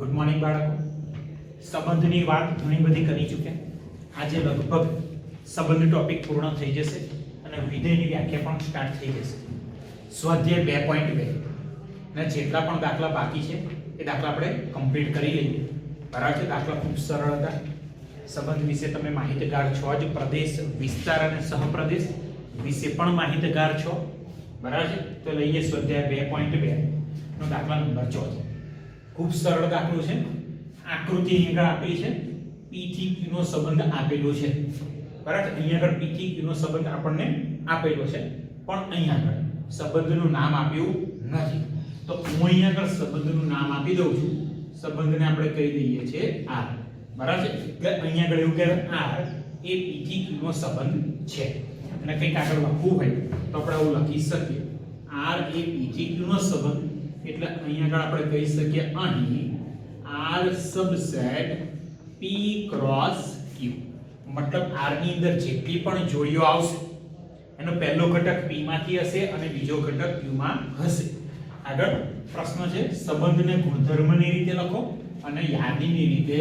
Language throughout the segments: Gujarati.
ગુડ મોર્નિંગ બાળકો. સંબંધની વાત ઘણી બધી કરી ચૂક્યા. આજે લગભગ સંબંધ ટોપિક પૂર્ણ થઈ જશે અને વિધેયની વ્યાખ્યા પણ સ્ટાર્ટ થઈ જશે. સ્વાધ્યાય 2.2 અને જેટલા પણ દાખલા બાકી છે એ દાખલા આપણે કમ્પ્લીટ કરી લઈએ. બરાબર છે. દાખલા ખૂબ સરળ હતા. સંબંધ વિશે તમે માહિતગાર છો જ. પ્રદેશ, વિસ્તાર અને સહપ્રદેશ વિશે પણ માહિતગાર છો. બરાબર છે. તો લઈએ સ્વાધ્યાય 2.2 નો દાખલા નંબર 14. ખૂબ સરળ દાખલો છે. આકૃતિ અહીં આગળ આપેલી છે. P થી Q નો સંબંધ આપેલો છે. બરાબર. અહીં આગળ P થી Q નો સંબંધ આપણને આપેલો છે, પણ અહીં આગળ સંબંધનું નામ આપ્યું નથી. તો હું અહીં આગળ સંબંધનું નામ આપી દઉં છું. સંબંધને આપણે કહી દઈએ છીએ R. બરાબર છે. એટલે અહીં આગળ એવું કહેવાય R એ P થી Q નો સંબંધ છે. અને કંઈક આગળ લખવું હોય તો આપણે આવું લખી શકીએ. R એ P થી Q નો સંબંધ એટલે અહીંયા આગળ આપણે કહી શકીએ અહીં R subset P cross Q. મતલબ R ની અંદર જેટલી પણ જોડીઓ આવશે એનો પહેલો ઘટક P માંથી હશે અને બીજો ઘટક Q માં હશે. આગળ પ્રશ્ન છે સંબંધને ગુણધર્મની રીતે લખો અને યાદીની રીતે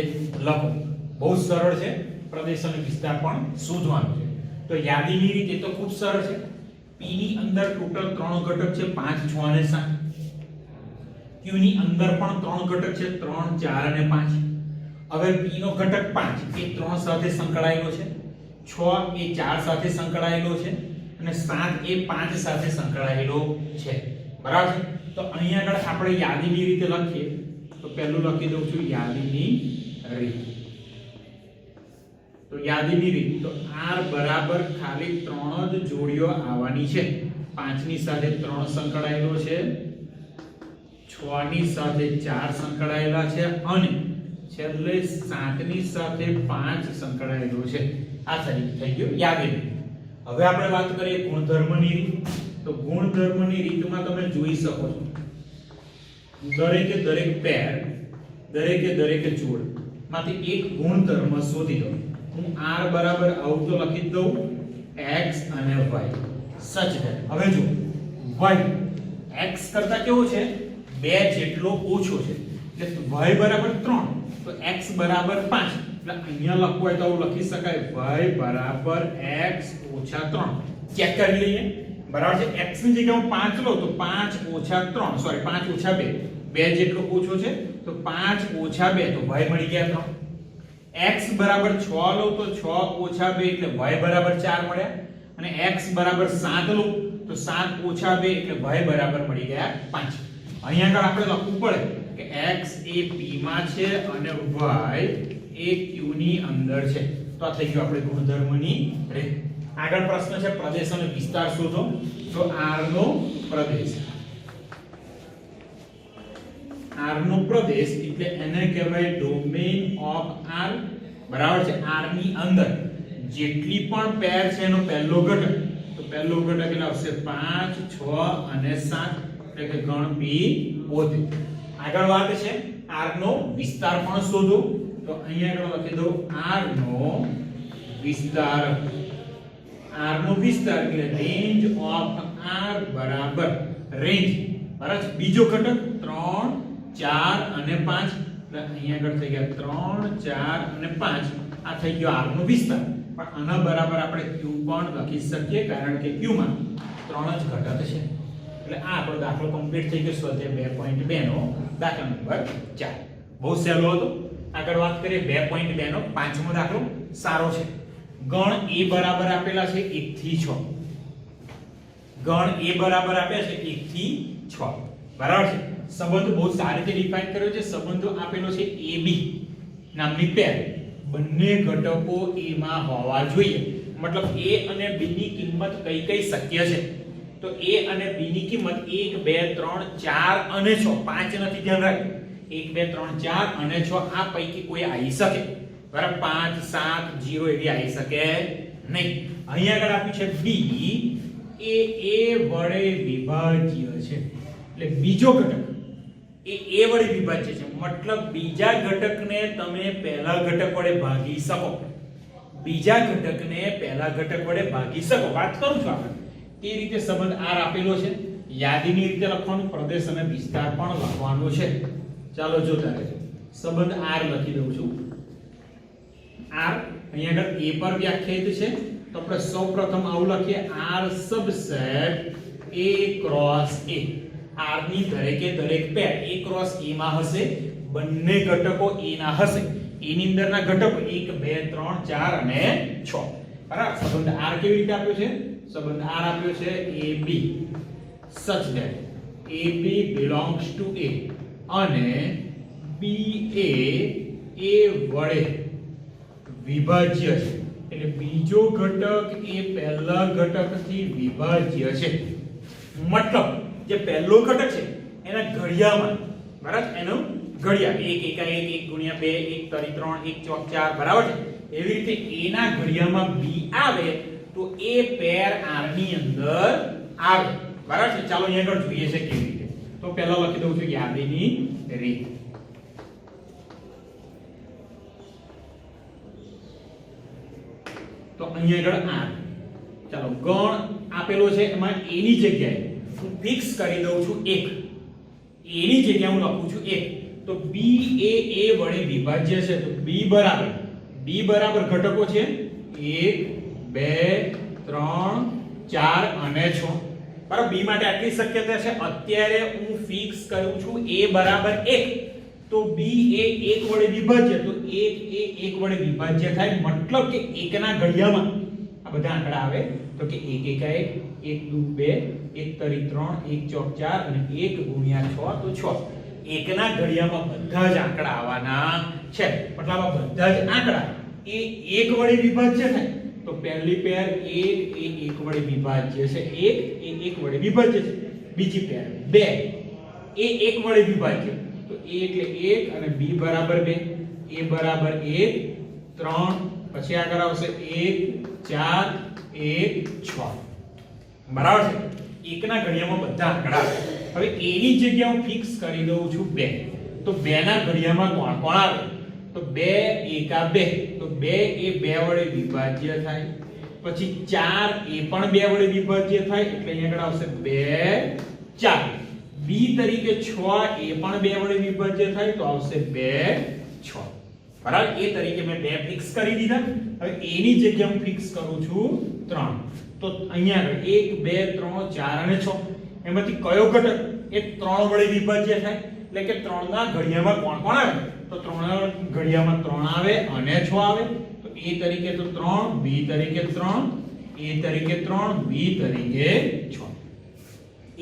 લખો. બહુ સરળ છે. પ્રદેશ અને વિસ્તાર પણ શોધવાનું છે. તો યાદીની રીતે તો ખૂબ સરળ છે. P ની અંદર ટોટલ 3 ઘટક છે 5 6 અને 7. Q ની અંદર પણ 3 ઘટક છે 3 4 અને 5. હવે P નો ઘટક 5 એ 3 સાથે સંકળાયેલો છે, 6 એ 4 સાથે સંકળાયેલો છે અને 7 એ 5 સાથે સંકળાયેલો છે. બરાબર છે. તો અહીંયા આગળ આપણે યાદીની રીતે લખીએ તો પહેલું લખી દઉં છું યાદીની રીત. તો યાદીની રીત તો R બરાબર ખાલી 3 જ જોડીઓ આવવાની છે. 5 ની સાથે 3 સંકળાયેલો છે, 6 ની સાથે 4 સંકળાયેલા છે અને છેલ્લે 7 ની સાથે 5 સંકળાયેલો છે. આ થઈ ગયું યાદીની. હવે આપણે વાત કરીએ ગુણધર્મની રીત. તો ગુણધર્મની રીતમાં તમે જોઈ શકો છો દરેકે દરેક પેર, દરેકે દરેક જોડ માંથી એક ગુણધર્મ શોધી લો. હું R બરાબર આવું તો લખી દઉં x અને y સચ છે. હવે જો y x કરતા કેવો છે 2 જેટલો ઓછો છે એટલે y બરાબર 3 તો x બરાબર 5. એટલે અહીંયા લખવું હોય તો આવું લખી શકાય y બરાબર x ઓછા 3. ચેક કરી લઈએ. બરાબર છે. x ની જગ્યાએ હું 5 લઉં તો 5 ઓછા 3 સોરી 5 ઓછા 2 2 જેટલો ઓછો છે તો 5 ઓછા 2 તો y મળી ગયા 3. x બરાબર 6 લઉં તો 6 ઓછા 2 એટલે y બરાબર 4 મળ્યા અને x બરાબર 7 લઉં તો 7 ઓછા 2 એટલે y બરાબર મળી ગયા 5. અહીંયા આગળ આપણે લખવું પડે કે x એ p માં છે અને y એ q ની અંદર છે. તો આ થઈ ગયું આપણે ગુણધર્મની રીત. આગળ પ્રશ્ન છે પ્રદેશ અને વિસ્તાર શોધો. તો R નો પ્રદેશ, R નો પ્રદેશ એટલે એને કહેવાય ડોમેન ઓફ R. બરાબર છે. R ની અંદર જેટલી પણ પેર છે એનો પહેલો ઘટક, તો પહેલો ઘટક એટલે આવશે 5 6 અને 7 એટલે કે ગણ P પોતે. આગળ વાત છે R નો વિસ્તાર પણ શોધો. તો અહીંયા આગળ લખી દો R નો વિસ્તાર. R નો વિસ્તાર એટલે રેન્જ ઓફ R બરાબર રેન્જ. બરાબર છે. બીજો ઘટક 3 4 અને 5 એટલે અહીંયા આગળ થઈ ગયા 3 4 અને 5. આ થઈ ગયો R નો વિસ્તાર. પણ આના બરાબર આપણે Q પણ લખી શકીએ કારણ કે Q માં 3 જ ઘટક છે. એટલે આ આપણો દાખલો કમ્પ્લીટ થઈ ગયો. સ્વાધ્યાય 2.2 નો દાખલા નંબર 4. બહુ સહેલો હતો. આગળ વાત કરીએ 2.2 નો પાંચમો દાખલો. સારો છે. ગણ A બરાબર આપેલા છે 1 થી 6. ગણ A બરાબર આપ્યા છે 1 થી 6. બરાબર છે. સંબંધ બહુ સારી રીતે ડિફાઇન કર્યો છે. સંબંધો આપેલો છે AB નામની પેર. બંને ઘટકો A માં હોવા જોઈએ. મતલબ A અને B ની કિંમત કઈ કઈ શક્ય છે. તો A અને B ની કિંમત 1 2 3 4 અને 6. 5 નથી, ધ્યાન રાખજો. 1 2 3 4 અને 6 આ પૈકી કોઈ આવી શકે. બરાબર. 5 7 0 એવી આવી શકે નહીં. અહીં આગળ આપ્યું છે B એ A વડે વિભાજ્ય છે. એટલે બીજો ઘટક એ A વડે વિભાજ્ય છે. મતલબ બીજા ઘટકને તમે પહેલા ઘટક વડે ભાગી શકો. બીજા ઘટકને પહેલા ઘટક વડે ભાગી શકો. વાત કરું છું આપણે તે રીતે સંબંધ R આપેલો છે. યાદીની રીતે લખવાનું, પ્રદેશ અને વિસ્તાર પણ લખવાનું છે. ચાલો જોતા રહેજો. સંબંધ R લખી દઉં છું. R અહીંયા આગળ A પર વ્યાખ્યાયિત છે તો આપણે સૌપ્રથમ આવું લખીએ R subset A cross A. R ની દરેક પેર A ક્રોસ A માં હશે, બંને ઘટકો A ના હશે. A ની અંદરના ઘટકો 1 2 3 4 અને 6. બરાબર. સંબંધ R કેવી રીતે આપ્યો છે? સંબંધ R આપ્યો છે AB such that AB belongs to A અને BA A વડે વિભાજ્ય છે. એટલે બીજો ઘટક એ પહેલા ઘટકથી વિભાજ્ય છે. મતલબ જે પહેલો ઘટક છે એના ઘડિયામાં, બરાબર, એનું ઘડિયા 1 1 1 1 2 1 તરી 3 1 ચોક 4, બરાબર છે. એવી રીતે A ના ઘડિયામાં B આવે તો એ પેર R ની અંદર આવે, બરાબર છે. ચાલો અહીંયા આગળ જોઈએ છે કેવી રીતે. તો પહેલા લખી દઉં છું યાદીની રીત. તો અહીંયા આગળ R, ચાલો ગણ આપેલો છે એમાં A ની જગ્યાએ હું ફિક્સ કરી દઉં છું 1. A ની જગ્યાએ હું લખું છું 1. તો B એ A વડે વિભાજ્ય છે. તો B બરાબર ઘટકો છે 1 2 3 4 અને 6. બરાબર. B માટે આટલી શક્યતા છે. અત્યારે હું ફિક્સ કરું છું A બરાબર 1. તો B એ 1 વડે વિભાજ્ય, તો 1 એ 1 વડે વિભાજ્ય થાય. મતલબ કે 1 ના ઘડિયામાં આ બધા આંકડા આવે તો કે 1 1 1 1 2 1 તરી 3 1 ચોક 4 અને 1 ગુણ્યા 6 તો 6. 1 ના ઘડિયામાં બધા જ આંકડા આવવાના છે. મતલબ આ બધા જ આંકડા એ 1 વડે વિભાજ્ય થાય. તો પહેલી પેર 1 એ 1 વડે વિભાજ્ય છે. 1 એ 1 વડે વિભાજ્ય છે. બીજી પેર 2 એ 1 વડે વિભાજ્ય. તો A એટલે 1 અને B બરાબર 2, A બરાબર 1 3, પછી આગળ આવશે 1 4 1 6, બરાબર છે. 1 ના ઘડિયામાં બધા આંકડા. હવે A ની જગ્યાએ હું ફિક્સ કરી દઉં છું 2. તો 2 ના ઘડિયામાં કોણ આવે? તો 2 એકા 2. તો 2 એ 2 વડે વિભાજ્ય થાય. પછી 4 એ પણ 2 વડે વિભાજ્ય થાય. એટલે અહીંયા આગળ આવશે 2 4. B તરીકે 6 એ પણ 2 વડે વિભાજ્ય થાય. તો આવશે 2 6, બરાબર. એ તરીકે મેં 2 ફિક્સ કરી દીધા. હવે A ની જગ્યાએ હું ફિક્સ કરું છું 3. તો અહીંયા આગળ 1 2 3 4 અને 6 એમાંથી કયો ઘટક એ 3 વડે વિભાજ્ય થાય? એટલે કે 3 ના ઘડિયામાં કોણ આવે? તો 3 ના ઘડિયામાં 3 આવે અને 6 આવે. તો A તરીકે તો 3, B તરીકે 3, A તરીકે 3, B તરીકે 6.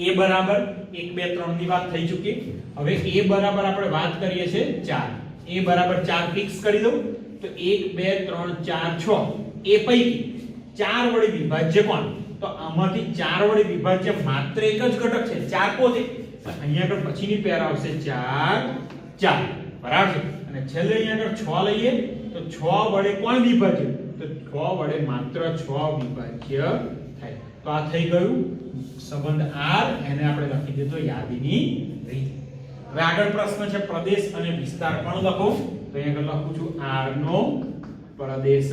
A બરાબર 1 2 3 ની વાત થઈ ચૂકી. હવે A બરાબર આપણે વાત કરીએ છે 4. A બરાબર 4 ફિક્સ કરી દઉં. તો 1 2 3 4 6 એ પૈકી 4 વડે વિભાજ્ય કોણ? તો આમાંથી 4 વડે વિભાજ્ય માત્ર એક જ ઘટક છે, 4 પોતે. અહીંયા આગળ પછીની પેર આવશે 4 4, બરાબર છે. અને છેલ્લે અહીંયા આગળ 6 લઈએ તો 6 વડે કોણ વિભાજ્ય? તો 6 વડે માત્ર 6 વિભાજ્ય થાય. તો આ થઈ ગયું સંબંધ R. એને આપણે લખી દીધો યાદીની રીત. હવે આગળ પ્રશ્ન છે પ્રદેશ અને વિસ્તાર પણ લખો. તો અહીંયા આગળ લખું છું R નો પ્રદેશ.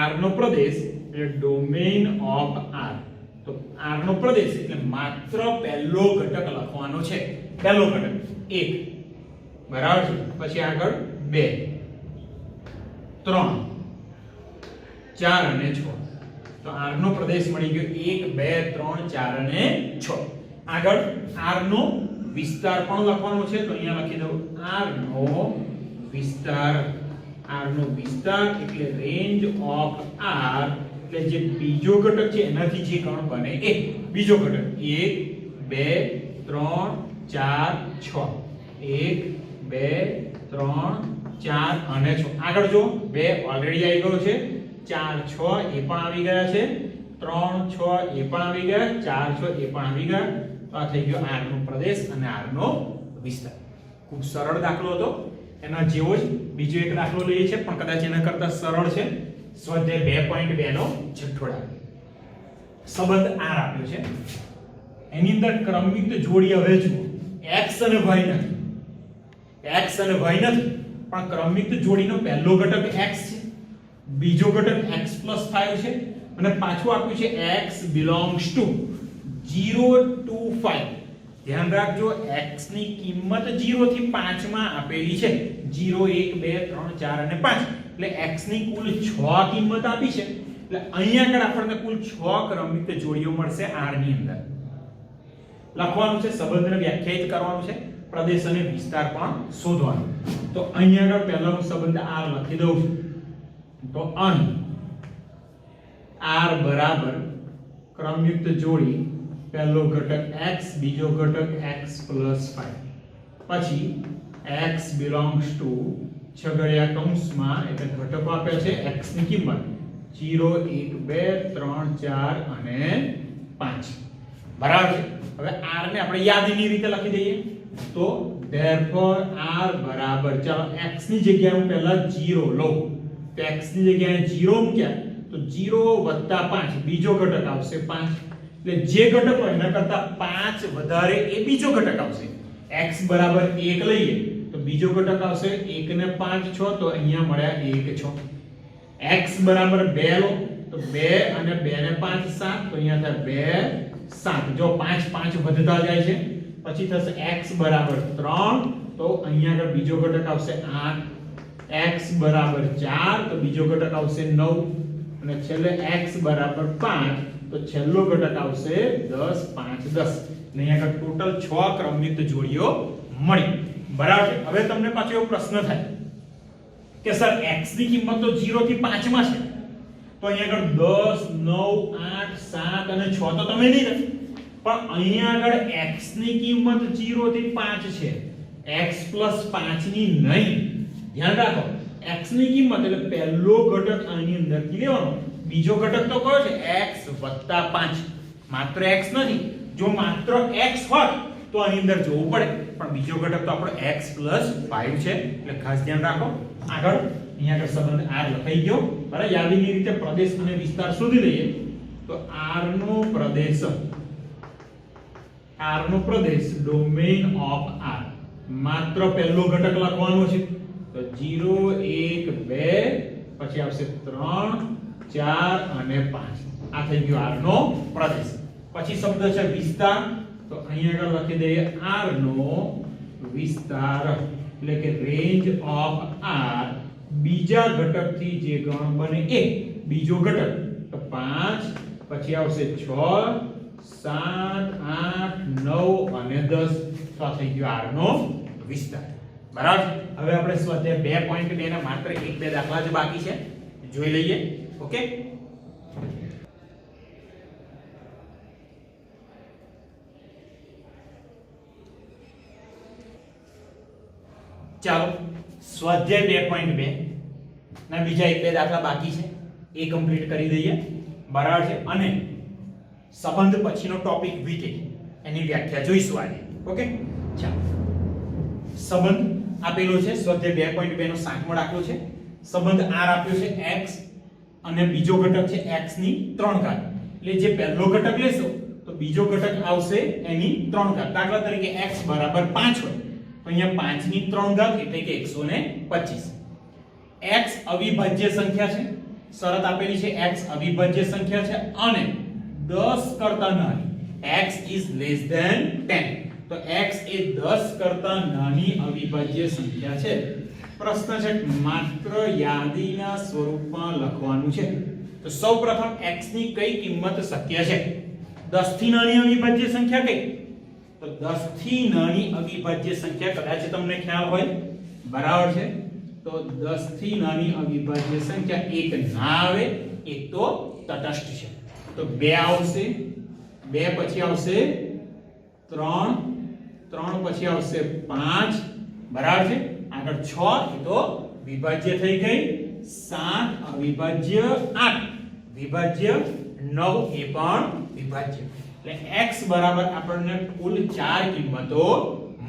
R નો પ્રદેશ એટલે ડોમેઇન ઓફ R. તો R નો પ્રદેશ એટલે માત્ર પહેલો ઘટક લખવાનો છે. પહેલો ઘટક 1, બરાબર છે. પછી આગળ 2 3 4 અને 6. તો R નો પ્રદેશ મળી ગયો 1 2 3 4 અને 6. આગળ R નો વિસ્તાર પણ લખવાનો છે. તો અહીંયા લખી દઉં R નો વિસ્તાર. R નો વિસ્તાર એટલે રેન્જ ઓફ R. એટલે જે બીજો ઘટક છે એનાથી જે કણ બને એ બીજો ઘટક 1 2 3 4 6. 1 2 3 4 અને 6. આગળ જો 2 ઓલરેડી આવી ગયો છે. 4 6 એ પણ આવી ગયા છે. 3 6 એ પણ આવી ગયા. 4 6 એ પણ આવી ગયા. તો આ થઈ ગયો R નો પ્રદેશ અને R નો વિસ્તાર. ખૂબ સરળ દાખલો હતો. એના જેવો જ બીજો એક દાખલો લઈએ છે પણ કદાચ એના કરતા સરળ છે. સ્વાધ્યાય 2.2 નો છઠ્ઠો દાખલો. સંબંધ R આપ્યો છે. એની અંદર ક્રમયુક્ત જોડી હવે જુઓ. x અને y નથી. x અને y નથી પણ ક્રમયુક્ત જોડીનો પહેલો ઘટક x છે. બીજો ઘટક x + 5 છે અને પાછું આપ્યું છે x belongs to 0 to 5. ધ્યાન રાખજો x ની કિંમત 0 થી 5 માં આપેલી છે 0 1 2 3 4 અને 5 એટલે x ની કુલ 6 કિંમત આપી છે એટલે અહીંયા આગળ આપણને કુલ 6 ક્રમયુક્ત જોડીઓ મળશે r ની અંદર લખવાનું છે સંબંધને વ્યાખ્યાયિત કરવાનું છે પ્રદેશ અને વિસ્તાર પણ શોધવાનો તો અહીંયા આગળ પહેલાનો સંબંધ r લખી દઉં છું તો અહીં r બરાબર ક્રમયુક્ત જોડી પહેલો ઘટક x બીજો ઘટક x + 5 પછી x belongs to છગડિયા કૌંસમાં એટલે ઘટકો આપ્યા છે x ની કિંમત 0 1 2 3 4 અને 5 બરાબર છે હવે r ને આપણે યાદીની રીતે લખી દઈએ તો therefore r બરાબર ચાલો x ની જગ્યાએ હું પહેલા 0 લઉં તો x ની જગ્યાએ 0 મૂક્યા તો 0 + 5 બીજો ઘટક આવશે 5 એટલે જે ઘટક હોય એના કરતા 5 વધારે એ બીજો ઘટક આવશે x બરાબર 1 લઈએ તો બીજો ઘટક આવશે 1 ને 5 6 તો અહીંયા મળ્યા 1 6 x બરાબર 2 લો તો 2 અને 2 ને 5 7 તો અહીંયા થાય 2 7 જો 5 5 વધતા જાય છે પછી થશે x બરાબર 3 તો અહીંયા આગળ બીજો ઘટક આવશે 8 x બરાબર 4 તો બીજો ઘટક આવશે 9 અને છેલ્લે x બરાબર 5 તો છેલ્લો ઘટક આવશે 10 5 10 ને અહીંયા આગળ ટોટલ 6 ક્રમયુક્ત જોડીઓ મળી બરાબર છે હવે તમને પાછો એવો પ્રશ્ન થાય કે સર x ની કિંમત તો 0 થી 5 માં છે તો અહીંયા આગળ 10 9 8 7 અને 6 તો તમે નહીં લખી પણ અહીંયા આગળ x ની કિંમત 0 થી 5 છે x + 5 ની નહીં ધ્યાન રાખો x ની કિંમત એટલે પહેલો ઘટક આની અંદરથી લેવાનો બીજો ઘટક તો કયો છે x + 5 માત્ર x નથી જો માત્ર x હોત તો આની અંદર જોવું પડે પણ બીજો ઘટક તો આપણો x + 5 છે એટલે ખાસ ધ્યાન રાખો આગળ અહીંયા આગળ સંબંધ r લખાઈ ગયો બરાબર યાદીની રીતે પ્રદેશ અને વિસ્તાર શોધી લઈએ તો r no Pradesh domain of r માત્ર પહેલો ઘટક લખવાનો છે તો 0 1 2 પછી આવશે 3 4 અને 5 આ થઈ ગયો r નો પ્રદેશ પછી શબ્દ છે વિસ્તાર તો અહીંયા આગળ લખી દઈએ r નો વિસ્તાર એટલે કે રેન્જ ઓફ r બીજા ઘટકથી જે ગણ બને એ બીજો ઘટક તો 5 પછી આવશે 6 7 8 9 અને 10 તો આ થઈ ગયો r નો વિસ્તાર બરાબર હવે આપણે સ્વાધ્યાય 2.2 ના માત્ર 1-2 દાખલા જ બાકી છે જોઈ લઈએ ઓકે ચાલો સ્વાધ્યાય 2.2 ના બીજા 1-2 દાખલા બાકી છે એ કમ્પ્લીટ કરી દઈએ બરાબર છે અને સંબંધ પછીનો ટોપિક વીકે એની વ્યાખ્યા જોઈશું આજે ઓકે ચાલો સંબંધ આપેલો છે સ્વાધ્યાય 2.2 નો 7મો દાખલો છે સંબંધ r આપ્યો છે x અને બીજો ઘટક છે x ની 3 ઘાત એટલે જે પહેલો ઘટક લેશો તો બીજો ઘટક આવશે એની 3 ઘાત દાખલા તરીકે x બરાબર 5 હોય તો અહીંયા 5 ની 3 ઘાત એટલે કે 125 x અવિભાજ્ય સંખ્યા છે શરત આપેલી છે x અવિભાજ્ય સંખ્યા છે અને 10 કરતા નાની x is less than 10 તો x એ 10 કરતા નાની અવિભાજ્ય સંખ્યા છે પ્રશ્ન છે માત્ર યાદીના સ્વરૂપમાં લખવાનું છે તો સૌપ્રથમ x ની કઈ કિંમત શક્ય છે 10 થી નાની અવિભાજ્ય સંખ્યા કઈ તો 10 થી નાની અવિભાજ્ય સંખ્યા કદાચ તમને ખ્યાલ હોય બરાબર છે તો 10 થી નાની અવિભાજ્ય સંખ્યા એક ના આવે એક તો તટસ્થ છે તો 2 આવશે 2 પછી આવશે 3 3 પછી આવશે 5 બરાબર છે આગળ 6 એ તો વિભાજ્ય થઈ ગઈ 7 અવિભાજ્ય 8 વિભાજ્ય 9 એ પણ વિભાજ્ય એટલે x બરાબર આપણને કુલ 4 કિંમતો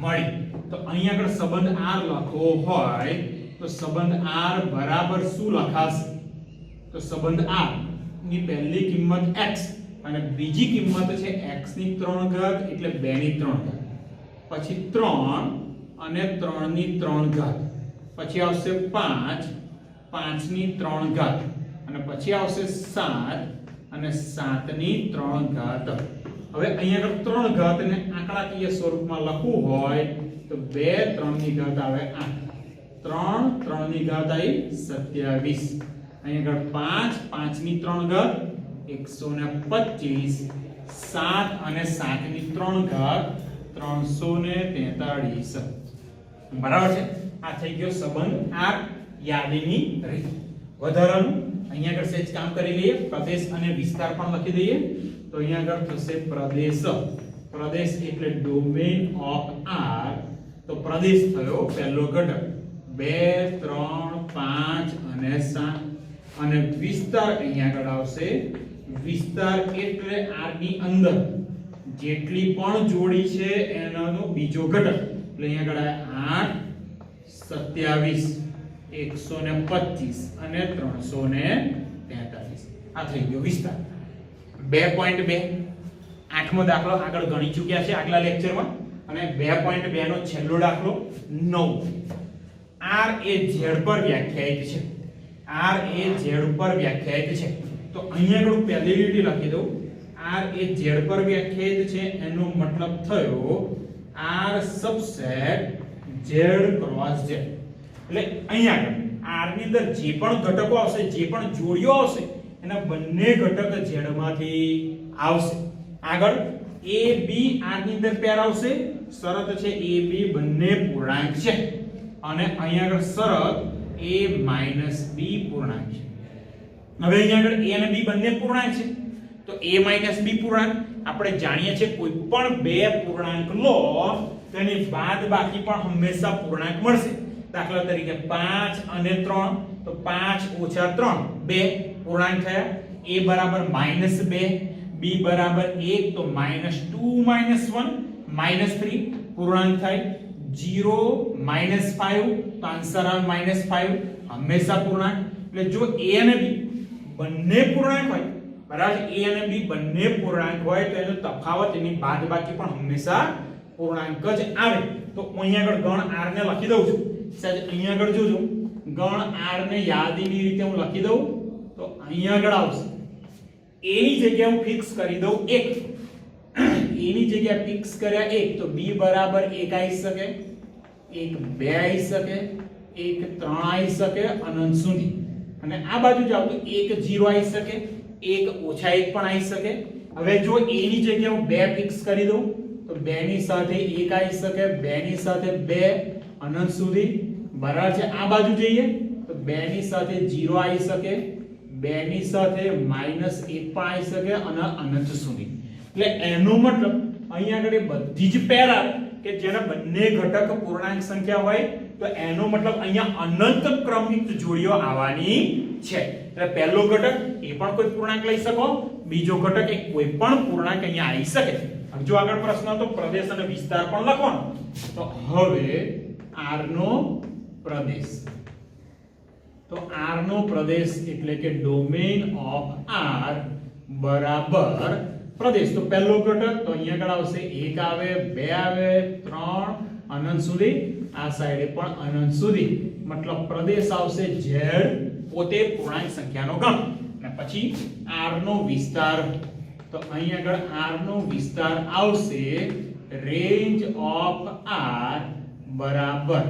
મળી તો અહીંયા આગળ સંબંધ r લખવો હોય તો સંબંધ r બરાબર શું લખાશે તો સંબંધ r ની પહેલી કિંમત x અને બીજી કિંમત છે x ની 3 ઘાત એટલે 2 ની 3 ઘાત પછી 3 અને 3 ની 3 ઘાત પછી આવશે 5 5 ની 3 ઘાત અને પછી આવશે 7 અને 7 ની 3 ઘાત હવે અહીંયા આગળ 3 ઘાત ને આંકડાકીય સ્વરૂપમાં લખવું હોય તો 2 3 ની ઘાત આવે 8 3 3 ની ઘાત આવી 27 અહીંયા આગળ 5 5 ની 3 ઘાત 125 7 અને 7 ની 3 ઘાત 343 બરાબર છે આ થઈ ગયો સંબંધ આ યાદીની રીત વધારાનું અહીંયા આગળ સેજ કામ કરી લઈએ પ્રદેશ અને વિસ્તાર પણ લખી દઈએ તો અહીંયા આગળ થશે પ્રદેશ એટલે ડોમેન ઓફ આર તો પ્રદેશ થયો પહેલો ઘટક 2 3 5 અને 7 અને વિસ્તાર અહીંયા આગળ આવશે વિસ્તાર એટલે આર ની અંદર જેટલી પણ જોડી છે એનો બીજો ઘટક એટલે અહીંયા આગળ 8 27 125 અને 343 આ થઈ ગયો વિસ્તાર 2.2 આઠમો દાખલો આગળ ગણી ચૂક્યા છે આગલા લેક્ચરમાં અને 2.2 નો છેલ્લો દાખલો 9 r એ z પર વ્યાખ્યાયિત છે r એ z પર વ્યાખ્યાયિત છે તો અહીંયા આગળ પહેલી લીટી લખી દઉં r એ z પર વ્યાખ્યાયિત છે એનો મતલબ થયો r subset z cross z એટલે અહીંયા આગળ r ની અંદર જે પણ ઘટકો આવશે જે પણ જોડીઓ આવશે એના બંને ઘટક z માંથી આવશે આગળ a b r ની અંદર પેર આવશે શરત છે a b બંને પૂર્ણાંક છે અને અહીંયા આગળ શરત a b પૂર્ણાંક છે હવે અહીંયા આગળ a અને b બંને પૂર્ણાંક છે તો a b પૂર્ણાંક આપણે જાણીએ છીએ કોઈ પણ બે પૂર્ણાંક લો તો એની બાદબાકી પણ હંમેશા પૂર્ણાંક મળશે દાખલા તરીકે 5 અને 3 તો 5 ઓછા 3 2 પૂર્ણાંક થયા a બરાબર -2 b બરાબર 1 તો -2 -1 -3 પૂર્ણાંક થાય 0 -5 તો આન્સર આવે -5 હંમેશા પૂર્ણાંક એટલે જો a અને b બંને પૂર્ણાંક હોય બરાબર a અને b બંને પૂર્ણાંક હોય તો એનો તફાવત એની બાદબાકી પણ હંમેશા પૂર્ણાંક જ આવે તો અહીંયા આગળ ગણ r ને લખી દઉં છું સાહેબ અહીંયા આગળ જોજો ગણ r ને યાદીની રીતે હું લખી દઉં તો અહીંયા આગળ આવશે a ની જગ્યાએ હું ફિક્સ કરી દઉં 1 a ની જગ્યાએ ફિક્સ કર્યા 1 તો b બરાબર 1 આવી શકે 1 2 આવી શકે 1 3 આવી શકે અનંત સુધી અને આ બાજુ જાવ તો 1 0 આવી શકે 1 ઓછા 1 પણ આવી શકે હવે જો a ની જગ્યાએ હું 2 ફિક્સ કરી દઉં તો 2 ની સાથે 1 આવી શકે 2 ની સાથે 2 અનંત સુધી બરાબર છે આ બાજુ જઈએ તો 2 ની સાથે 0 આવી શકે 2 ની સાથે -1 પણ આવી શકે અને અનંત સુધી એટલે એનો મતલબ અહીંયા આગળ બધી જ પેર કે જેના બંને ઘટક પૂર્ણાંક સંખ્યા હોય તો એનો મતલબ અહીંયા અનંત ક્રમિક જોડીઓ આવવાની છે એટલે પહેલો ઘટક એ પણ કોઈ પૂર્ણાંક લઈ શકો બીજો ઘટક એ કોઈ પણ પૂર્ણાંક અહીંયા આવી શકે જો આગળ પ્રશ્ન તો પ્રદેશ અને વિસ્તાર પણ લખવાનો તો હવે r નો પ્રદેશ તો r નો પ્રદેશ એટલે કે ડોમેન ઓફ r બરાબર પ્રદેશ તો પહેલો ઘટક તો અહીંયા આગળ આવશે 1 આવે 2 આવે 3 અનંત સુધી આ સાઈડે પણ અનંત સુધી મતલબ પ્રદેશ આવશે z પોતે પૂર્ણાંક સંખ્યાનો ગણ અને પછી r નો વિસ્તાર તો અહીંયા આગળ r નો વિસ્તાર આવશે રેન્જ ઓફ r બરાબર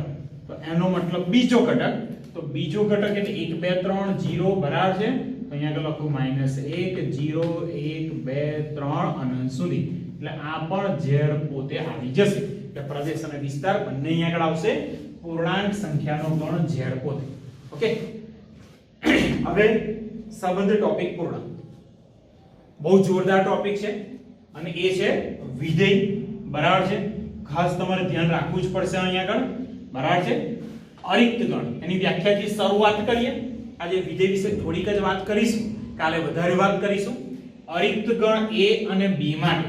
તો એનો મતલબ બીજો ઘટક તો બીજો ઘટક એટલે 1 2 3 0 બરાબર છે અહીંયા આગળ લખું -1 0 1 2 3 અનંત સુધી એટલે આ પણ z પોતે આવી જશે એટલે પ્રદેશ અને વિસ્તાર બંને અહીંયા આગળ આવશે પૂર્ણાંક સંખ્યાનો ગણ z પોતે ઓકે હવે સંબંધ ટોપિક પૂર્ણ બહુ જોરદાર ટોપિક છે અને એ છે વિધેય બરાબર છે ખાસ તમારે ધ્યાન રાખવું જ પડશે અહીંયા આગળ બરાબર છે અરિક્ત ગણ એની વ્યાખ્યાથી શરૂઆત કરીએ આજે વિધેય વિશે થોડીક જ વાત કરીશું કાલે વધારે વાત કરીશું અરિક્ત ગણ a અને b માટે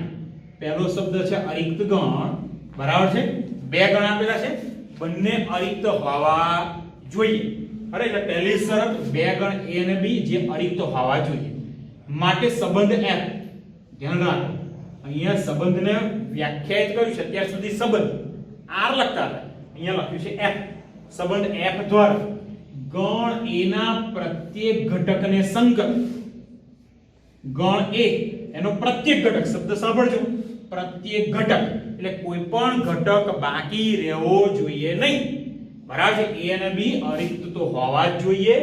પહેલો શબ્દ છે અરિક્ત ગણ બરાબર છે બે ગણ આપેલા છે બંને અરિક્ત હોવા જોઈએ અરે એટલે પહેલી શરત બે ગણ a અને b જે અરિક્ત હોવા જોઈએ માટે સંબંધ f ધ્યાન રાખો અહીંયા સંબંધને વ્યાખ્યાયિત કર્યું છે અત્યાર સુધી સંબંધ r લખતા હતા અહીંયા લખ્યું છે f સંબંધ f દ્વારા ગણ a ના પ્રત્યેક ઘટકને સંકર ગણ A એનો પ્રત્યેક ઘટક, શબ્દ સાંભળજો, પ્રત્યેક ઘટક એટલે કોઈ પણ ઘટક બાકી રહેવો જોઈએ નહીં. બરાબર છે. A અને B અરિક્ત તો હોવા જ જોઈએ.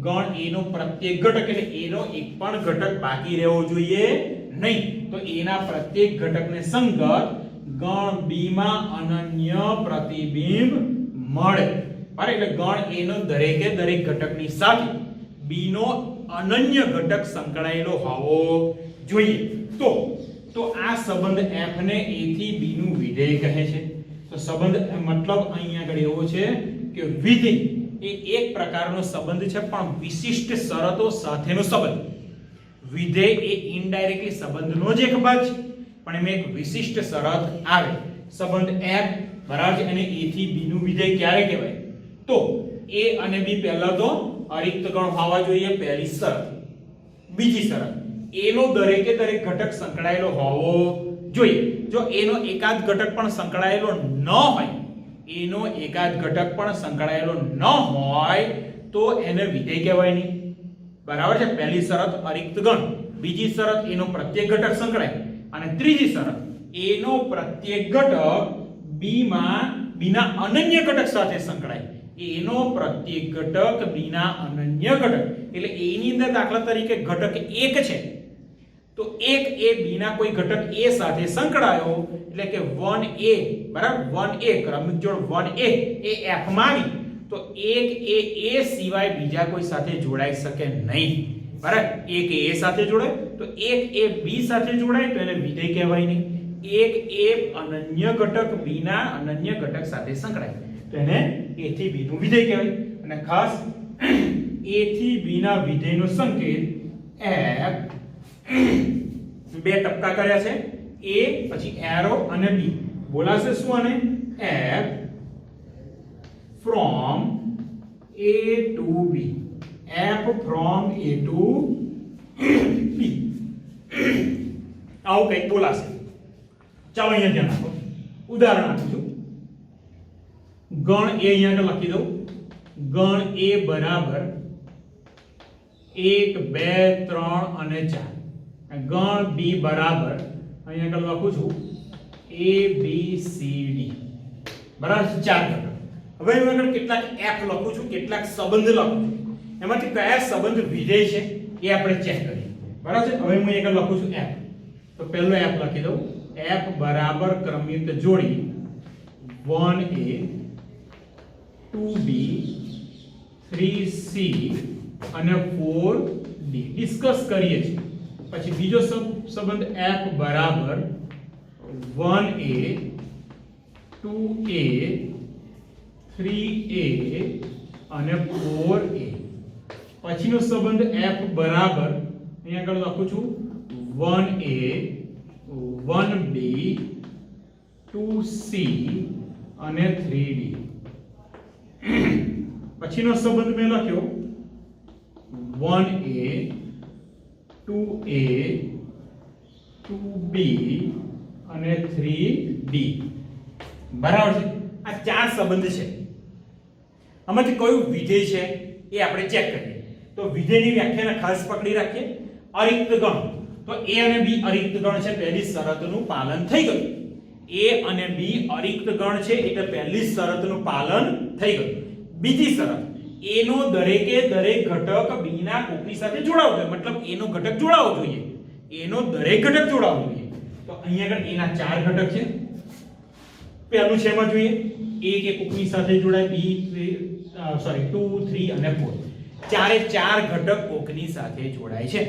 ગણ A નો પ્રત્યેક ઘટક એટલે A નો એક પણ ઘટક બાકી રહેવો જોઈએ નહીં. તો A ના પ્રત્યેક ઘટકને સંગત ગણ B માં અનન્ય પ્રતિબિંબ મળે. બરાબર, એટલે ગણ A નો દરેકે દરેક ઘટકની સાથે B નો અનન્ય ઘટક સંકળાયેલો હોવો જોઈએ. તો આ સંબંધ F ને A થી B નું વિધેય કહે છે. તો સંબંધ મતલબ અહીંયા આગળ એવો છે કે વિધેય એ એક પ્રકારનો સંબંધ છે પણ વિશિષ્ટ શરતો સાથેનો સંબંધ. વિધેય એ ઇનડાયરેક્ટલી સંબંધનો જ એક ભાગ છે પણ એમાં એક વિશિષ્ટ શરત આવે. સંબંધ F બરાબર છે અને A થી B નું વિધેય ક્યારે કહેવાય? તો A અને B પહેલા તો અરિક્ત ગણ હોવા જોઈએ, પહેલી શરત. બીજી શરત, A નો દરેકે દરેક ઘટક સંકળાયેલો હોવો જોઈએ. જો A નો એકાદ ઘટક પણ સંકળાયેલો ન હોય, A નો એકાદ ઘટક પણ સંકળાયેલો ન હોય તો એને વિધેય કહેવાય નહીં. બરાબર છે. પહેલી શરત અરિક્ત ગણ, બીજી શરત A નો પ્રત્યેક ઘટક સંકળાય અને ત્રીજી શરત A નો પ્રત્યેક ઘટક B માં B ના અનન્ય ઘટક સાથે સંકળાય. A નો પ્રત્યેક ઘટક B ના અનન્ય ઘટક એટલે A ની અંદર દાખલા તરીકે ઘટક 1 છે તો 1 એ B ના કોઈ ઘટક A સાથે સંકળાયો એટલે કે 1A બરાબર 1A ક્રમિક જોડ 1A એ F માં આવી તો 1 એ A સિવાય બીજા કોઈ સાથે જોડાઈ શકે નહીં. બરાબર, 1 A સાથે જોડાય તો 1 એ B સાથે જોડાય તો એને વિધેય કહેવાય નહીં. 1 એ અનન્ય ઘટક B ના અનન્ય ઘટક સાથે સંકળાય તો એને A થી B નું વિધેય કહેવાય. અને ખાસ A થી B ના વિધેયનો સંકેત F બે ટપકા કર્યા છે A પછી એરો અને B બોલાશે શું આને F from A to B. F from A to B આવું કંઈક બોલાશે. ચાલો અહીંયા ધ્યાન આપો. ઉદાહરણ આપું છું. ગણ A અહીંયા આગળ લખી દઉં. ગણ A બરાબર 1 2 3 અને 4. ગણ B બરાબર અહીંયા આગળ લખું છું A B C D બરાબર 4 ઘટક. હવે હું આગળ કેટલાક F લખું છું, કેટલાક સંબંધ લખું છું. એમાંથી કયા સંબંધ વિધેય છે એ આપણે ચેક કરીએ. બરાબર છે. હવે હું અહીંયા લખું છું F. તો પહેલો F લખી દઉં. F બરાબર ક્રમિક જોડી 1A 2B 3C અને 4D ડિસ્કસ કરીએ છીએ. પછી બીજો સંબંધ F બરાબર 1A 2A 3A અને 4A. પછીનો સંબંધ F બરાબર અહીંયા આગળ લખું છું 1A 1B 2C અને 3D. પછીનો સંબંધ મેં લખ્યો 1A 2A 2B અને 3D. બરાબર છે. આ ચાર સંબંધ છે. આમાંથી કયું વિધેય છે એ આપણે ચેક કરીએ. તો વિધેયની વ્યાખ્યાને ખાસ પકડી રાખીએ. અરિક્ત ગણ તો A અને B અરિક્ત ગણ છે, પહેલી શરતનું પાલન થઈ ગયું. A અને B અરિક્ત ગણ છે એટલે પહેલી શરતનું પાલન થઈ ગયું. બીજી શરત A નો દરેકે દરેક ઘટક B ના કોકની સાથે જોડાવો જોઈએ, મતલબ A નો ઘટક જોડાવો જોઈએ. A નો દરેક ઘટક જોડાવો જોઈએ. તો અહીંયા આગળ A ના ચાર ઘટક છે. પહેલું છે એમાં જોઈએ એક એ કોકની સાથે જોડાય, B 2 3 અને 4. ચારે ચાર ઘટક કોકની સાથે જોડાય છે.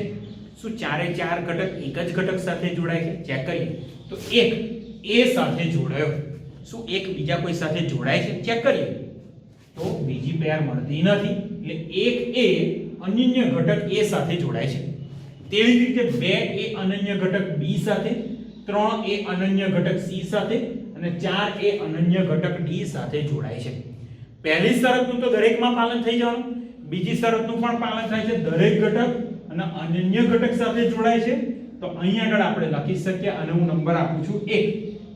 શું ચારે ચાર ઘટક એક જ ઘટક સાથે જોડાય છે? ચેક કરીએ. તો એક A સાથે જોડાયો. શું એક બીજા કોઈ સાથે જોડાય છે? ચેક કરીએ. તો બીજી પેર મળતી નથી એટલે એક એ અનન્ય ઘટક A સાથે જોડાય છે. તેવી જ રીતે 2 એ અનન્ય ઘટક B સાથે, 3 એ અનન્ય ઘટક C સાથે અને 4 એ અનન્ય ઘટક D સાથે જોડાય છે. પહેલી શરતનું તો દરેકમાં પાલન થઈ જવાનું, બીજી શરતનું પણ પાલન થાય છે. દરેક ઘટક અને અનન્ય ઘટક સાથે જોડાય છે. તો અહીં આગળ આપણે લખી શકીએ અને હું નંબર આપું છું 1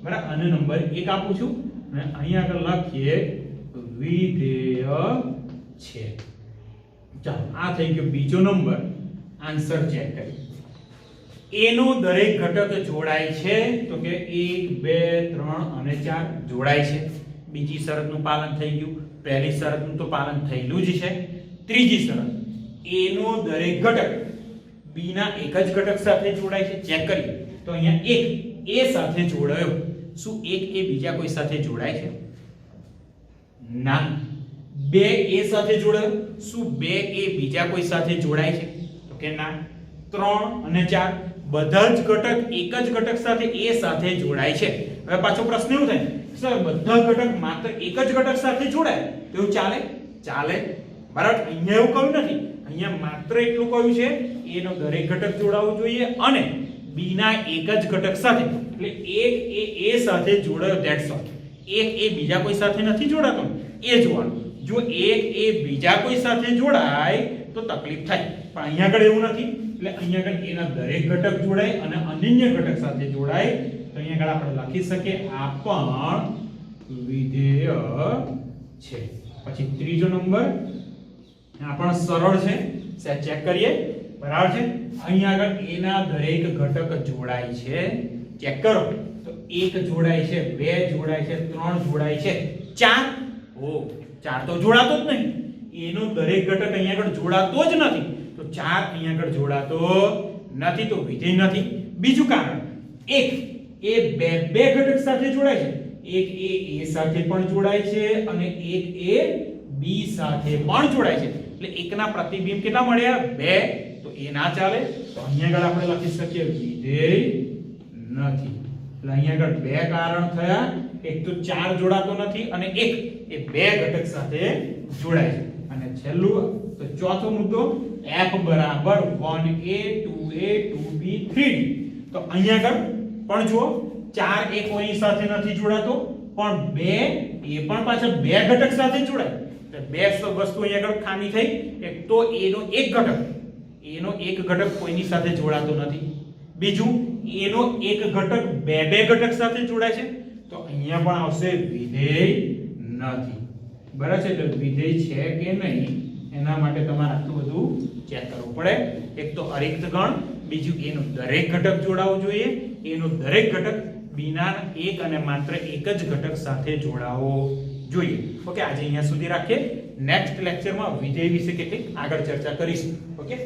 બરાબર, અને નંબર 1 આપું છું અને અહીં આગળ લખીએ વિધેય છે. ચાલો આ થઈ ગયો બીજો નંબર. આન્સર ચેક કરીએ. a નો દરેક ઘટક જોડાય છે તો કે 1 2 3 અને 4 જોડાય છે. બીજી શરતનું પાલન થઈ ગયું. પહેલી શરતનું તો પાલન થયેલું જ છે. ત્રીજી શરત, a નો દરેક ઘટક b ના એક જ ઘટક સાથે જોડાય છે. ચેક કરીએ તો અહીંયા એક a સાથે જોડાયો. શું એક a બીજા કોઈ સાથે જોડાય છે? ના. બે a સાથે જોડાયો. શું બે a બીજા કોઈ સાથે જોડાય છે? તો કે ના. 3 અને 4 બધા જ ઘટક એક જ ઘટક સાથે a સાથે જોડાય છે. હવે પાછો પ્રશ્ન એવું થાય, સર બધા ઘટક માત્ર એક જ ઘટક સાથે જોડાય તો એવું ચાલે? ચાલે. બરાબર. અહીંયા એવું કહ્યું નથી. અહીંયા માત્ર એટલું કહ્યું છે a નો દરેક ઘટક જોડાવવો જોઈએ અને b ના એક જ ઘટક સાથે. એટલે એક a સાથે જોડાયો, ધેટ્સ ઓલ. એક a બીજા કોઈ સાથે નથી જોડાતો, એ જોવાનું. જો એક a બીજા કોઈ સાથે જોડાય તો તકલીફ થાય, પણ અહીંયા આગળ એવું નથી. એટલે અહીંયા આગળ a ના દરેક ઘટક જોડાય અને અનન્ય ઘટક સાથે જોડાય તો અહીંયા આગળ આપણે લખી શકીએ આ પણ વિધેય છે. પછી ત્રીજો નંબર આ પણ સરળ છે. ચેક કરીએ. બરાબર છે. અહીંયા આગળ a ના દરેક ઘટક જોડાય છે. ચેક કરો તો 1 જોડાય છે, 2 જોડાય છે, 3 જોડાય છે, 4. ઓ 4 તો જોડાતો જ નહીં. a નો દરેક ઘટક અહીંયા આગળ જોડાતો જ નથી તો 4 અહીંયા આગળ જોડાતો નથી તો વિધેય નથી. બીજું કારણ, એક એ બે ઘટક સાથે જોડાય છે. એક a સાથે પણ જોડાય છે અને એક a b સાથે પણ જોડાય છે. એટલે એકના પ્રતિબિંબ કેટલા મળ્યા? 2. તો એ ના ચાલે. તો અહીંયા આગળ આપણે લખી શકીએ વિધેય નથી. એટલે અહીંયા આગળ બે કારણ થયા. એક તો 4 જોડાતો નથી અને એક એ બે ઘટક સાથે જોડાય છે. અને છેલ્લું તો ચોથો મુદ્દો, f બરાબર 1a 2a 2b 3d. તો અહીંયા આગળ પણ જુઓ 4 એ કોઈની સાથે નથી જોડાતો પણ 2 એ પણ પાછા બે ઘટક સાથે જોડાય. તો બે વસ્તુ અહીંયા આગળ ખામી થઈ. એક તો a નો એક ઘટક કોઈની સાથે જોડાતો નથી. બીજું a નો એક ઘટક બે ઘટક સાથે જોડાય છે. તો અહીંયા પણ આવશે વિધેય નથી. બરાબર છે. એટલે વિધેય છે કે નહીં એના માટે તમારે આટલું બધું ચેક કરવું પડે. એક તો અરિક્ત ગણ, બીજું a નો દરેક ઘટક જોડાવવો જોઈએ, a નો દરેક ઘટક b ના એક અને માત્ર એક જ ઘટક સાથે જોડાવવો જોઈએ. ઓકે, આજે અહીંયા સુધી રાખીએ. નેક્સ્ટ લેક્ચરમાં વિધેય વિશે કેટલીક આગળ ચર્ચા કરીશું. ઓકે.